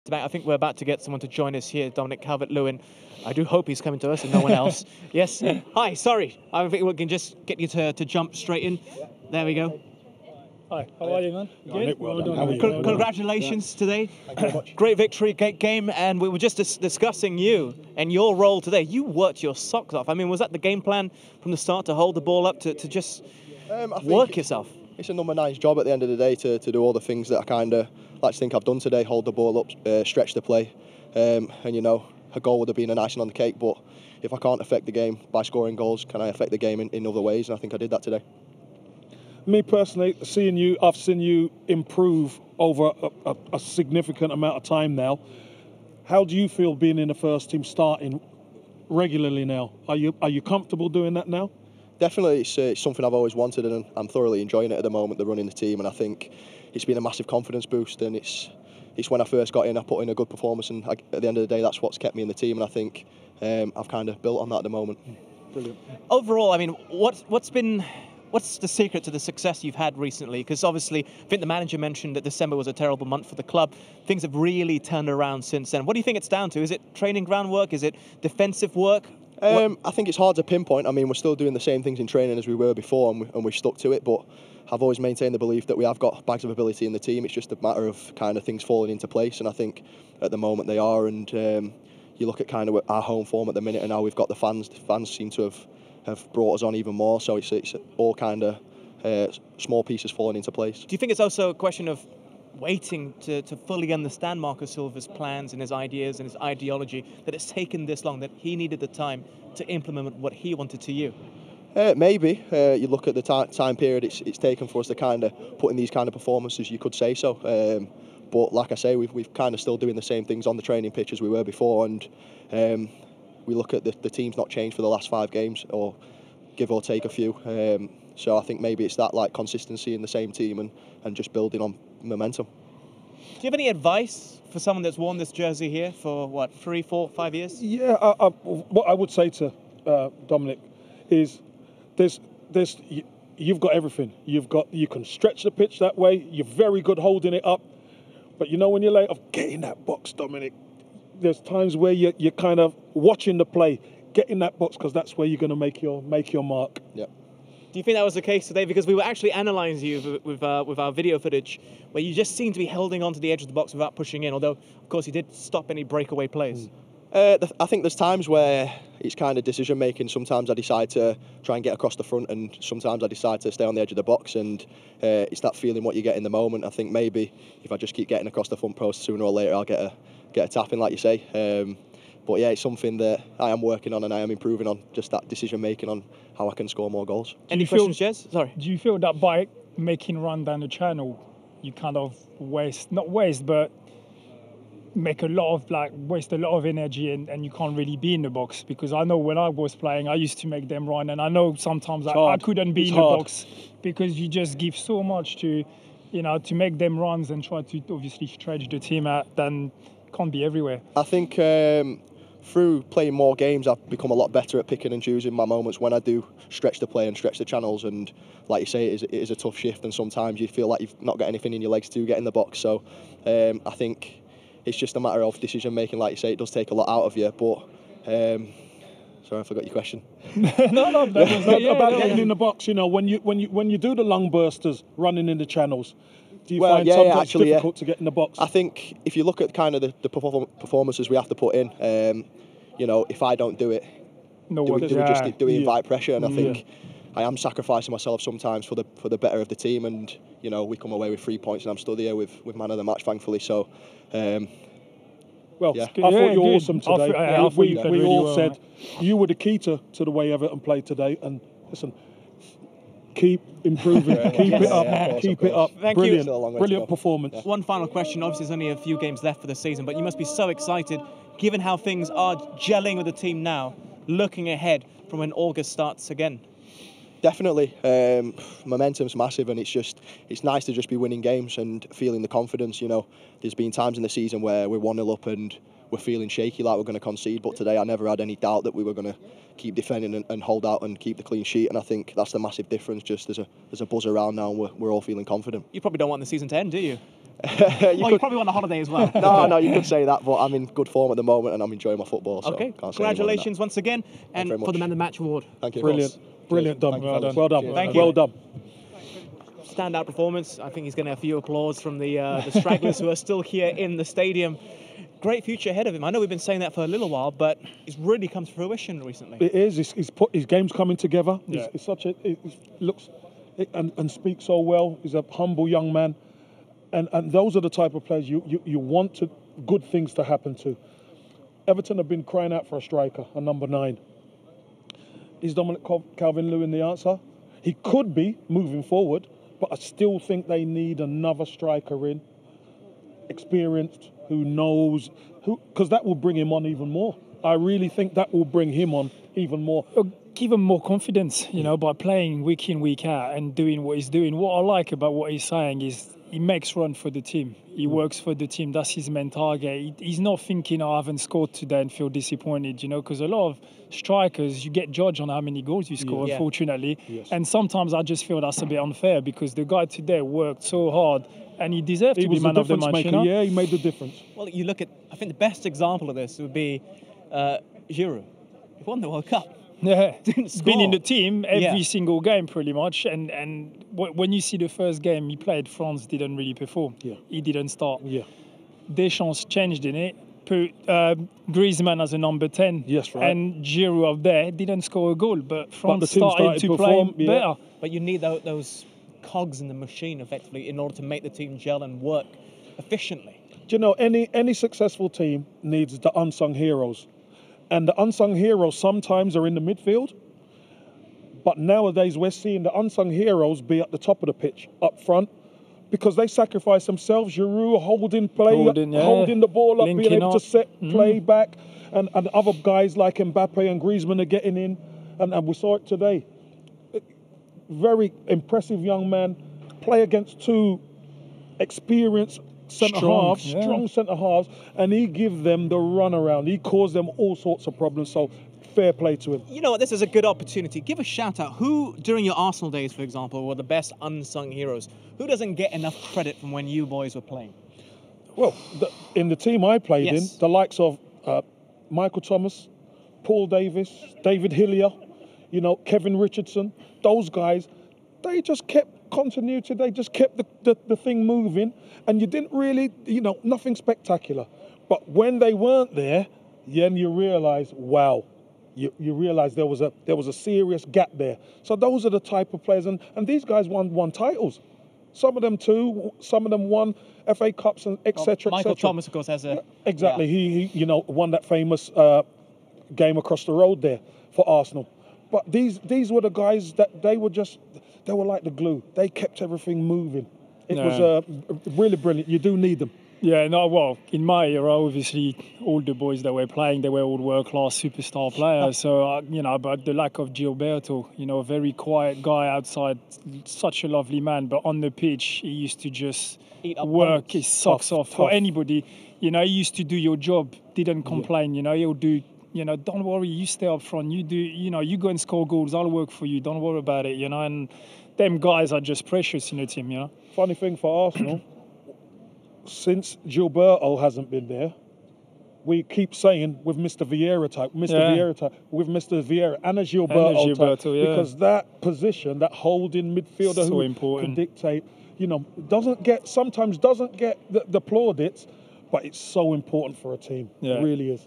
I think we're about to get someone to join us here, Dominic Calvert-Lewin. I do hope he's coming to us and no one else. Yes. Hi, sorry. I think we can just get you to jump straight in. There we go. Hi, how are you, man? Well done. Congratulations today. Thank you very much. Great victory, great game, and we were just discussing you and your role today. You worked your socks off. I mean, was that the game plan from the start, to hold the ball up, to just work yourself? It's a number 9's job at the end of the day to do all the things that I kind of like to think I've done today. Hold the ball up, stretch the play, and you know, a goal would have been an icing on the cake, but if I can't affect the game by scoring goals, can I affect the game in other ways? And I think I did that today. Me personally, I've seen you improve over a significant amount of time now. How do you feel being in the first team, starting regularly now? Are you comfortable doing that now? Definitely, it's something I've always wanted, and I'm thoroughly enjoying it at the moment, the running the team, and I think it's been a massive confidence boost, and it's when I first got in, I put in a good performance, and at the end of the day, that's what's kept me in the team, and I think I've kind of built on that at the moment. Brilliant. Overall, I mean, what's the secret to the success you've had recently? Because obviously, I think the manager mentioned that December was a terrible month for the club. Things have really turned around since then. What do you think it's down to? Is it training groundwork? Is it defensive work? I think it's hard to pinpoint. I mean, we're still doing the same things in training as we were before, and we've stuck to it. But I've always maintained the belief that we have got bags of ability in the team. It's just a matter of kind of things falling into place, and I think at the moment they are. And you look at kind of our home form at the minute, and now we've got the fans. The fans seem to have brought us on even more. So it's all kind of small pieces falling into place. Do you think it's also a question of waiting to fully understand Marcus Silva's plans and his ideas and his ideology, that it's taken this long, that he needed the time to implement what he wanted to you? Maybe. You look at the time period it's taken for us to kind of put in these kind of performances, you could say so. But like I say, we've kind of still doing the same things on the training pitch as we were before, and we look at the team's not changed for the last 5 games, or give or take a few. So I think maybe it's that like consistency in the same team and just building on momentum. Do you have any advice for someone that's worn this jersey here for, what, 3, 4, 5 years? Yeah, what I would say to Dominic is you've got everything. You can stretch the pitch that way. You're very good holding it up. But you know, when you're late of get in that box, Dominic, there's times where you're kind of watching the play, get in that box, because that's where you're going to make your mark. Yeah. Do you think that was the case today? Because we were actually analysing you with our video footage, where you just seem to be holding on to the edge of the box without pushing in, although, of course, you did stop any breakaway plays. I think there's times where it's kind of decision making. Sometimes I decide to try and get across the front, and sometimes I decide to stay on the edge of the box, and it's that feeling what you get in the moment. I think maybe if I just keep getting across the front post, sooner or later I'll get a tap in, like you say. But yeah, it's something that I am working on and I am improving on, just that decision making on how I can score more goals. Any questions, Jez? Sorry. Do you feel that by making run down the channel, you kind of waste but waste a lot of energy, and you can't really be in the box? Because I know when I was playing, I used to make them run, and I know sometimes I couldn't be in the box because you just give so much to make them runs and try to obviously stretch the team out, then can't be everywhere. I think through playing more games, I've become a lot better at picking and choosing my moments when I do stretch the play and stretch the channels. And like you say, it is a tough shift, and sometimes you feel like you've not got anything in your legs to get in the box. So I think it's just a matter of decision making. Like you say, it does take a lot out of you. But sorry, I forgot your question. No, that was about getting in the box. You know, when you do the long bursters running in the channels, do you find sometimes it's difficult to get in the box? I think if you look at kind of the performances we have to put in, you know, if I don't do it, do we invite pressure? And I think I am sacrificing myself sometimes for the better of the team. And you know, we come away with 3 points, and I'm still here with man of the match, thankfully. So. Well, yeah. I thought you were awesome today. We all said you were the key to the way Everton played today. And listen, keep improving, keep it up. Thank Brilliant, you. Brilliant performance. One final question. Obviously, there's only a few games left for the season, but you must be so excited, given how things are gelling with the team now, looking ahead from when August starts again. Definitely. Momentum's massive, and it's nice to just be winning games and feeling the confidence. You know, there's been times in the season where we're 1-0 up and we're feeling shaky, like we're going to concede. But today, I never had any doubt that we were going to keep defending and hold out and keep the clean sheet. And I think that's the massive difference. Just there's a buzz around now, and we're all feeling confident. You probably don't want the season to end, do you? you probably want a holiday as well. No, you could say that, but I'm in good form at the moment and I'm enjoying my football. So okay, can't say congratulations once again, and for the Man of the Match award. Thank you. Brilliant, Dom. Well done. Thank you. Well done. Standout performance. I think he's going to have a few applause from the stragglers who are still here in the stadium. Great future ahead of him. I know we've been saying that for a little while, but it's really come to fruition recently. It is. He's put his game's coming together. Yeah. It's such a. It looks and speaks so well. He's a humble young man, and those are the type of players you want good things to happen to. Everton have been crying out for a striker, a number 9. Is Dominic Calvert-Lewin the answer? He could be moving forward, but I still think they need another striker in, experienced, who knows, because that will bring him on even more. I really think that will bring him on even more. Give him more confidence, you know, by playing week in, week out and doing what he's doing. What I like about what he's saying is he makes run for the team. He works for the team. That's his main target. He's not thinking, I haven't scored today and feel disappointed, you know, because a lot of strikers, you get judged on how many goals you score, unfortunately. Yes. And sometimes I just feel that's a bit unfair because the guy today worked so hard and he deserved to be man of the match, you know? Yeah, he made the difference. Well, you look at, I think the best example of this would be Giroud. He won the World Cup. Yeah, Didn't he's been in score. the team every single game pretty much, and when you see the first game he played, France didn't really perform. Yeah. He didn't start. Yeah. Deschamps changed in it, put Griezmann as a number 10, Yes, right. and Giroud up there, didn't score a goal, but France the team started to perform, play better. But you need those cogs in the machine, effectively, in order to make the team gel and work efficiently. Do you know, any successful team needs the unsung heroes. And the unsung heroes sometimes are in the midfield. But nowadays we're seeing the unsung heroes be at the top of the pitch, up front, because they sacrifice themselves. Giroud holding the ball up, Linking being able up. to set play back. And other guys like Mbappe and Griezmann are getting in. And we saw it today. Very impressive young man, play against 2 experienced strong centre halves, and he gives them the runaround. He caused them all sorts of problems. So fair play to him. You know what? This is a good opportunity. Give a shout out. Who, during your Arsenal days, for example, were the best unsung heroes? Who doesn't get enough credit from when you boys were playing? Well, in the team I played in, the likes of Michael Thomas, Paul Davis, David Hillier, you know, Kevin Richardson, those guys, they just kept continuity. They just kept the thing moving, and you didn't really, you know, nothing spectacular. But when they weren't there, then you realise, wow, you realise there was a serious gap there. So those are the type of players, and these guys won titles. Some of them 2, some of them won FA Cups and etc. Michael Thomas, of course, has a exactly. He you know, won that famous game across the road there for Arsenal. But these were the guys that they were like the glue. They kept everything moving. It was really brilliant. You do need them. Yeah, no, well, in my era, obviously, all the boys that were playing, they were all world-class superstar players. So, you know, but the lack of Gilberto, you know, a very quiet guy outside, such a lovely man, but on the pitch, he used to just work his socks off for anybody. You know, he used to do your job, didn't complain, you know, he'll do, you know, don't worry, you stay up front, you do, you know, you go and score goals, I'll work for you, don't worry about it, you know, and them guys are just precious in the team, you know. Funny thing for Arsenal, since Gilberto hasn't been there, we keep saying with Mr. Vieira type, with Mr. Vieira and a Gilberto type, because that position, that holding midfielder so who important. can dictate, you know, sometimes doesn't get the plaudits, but it's so important for a team. It really is.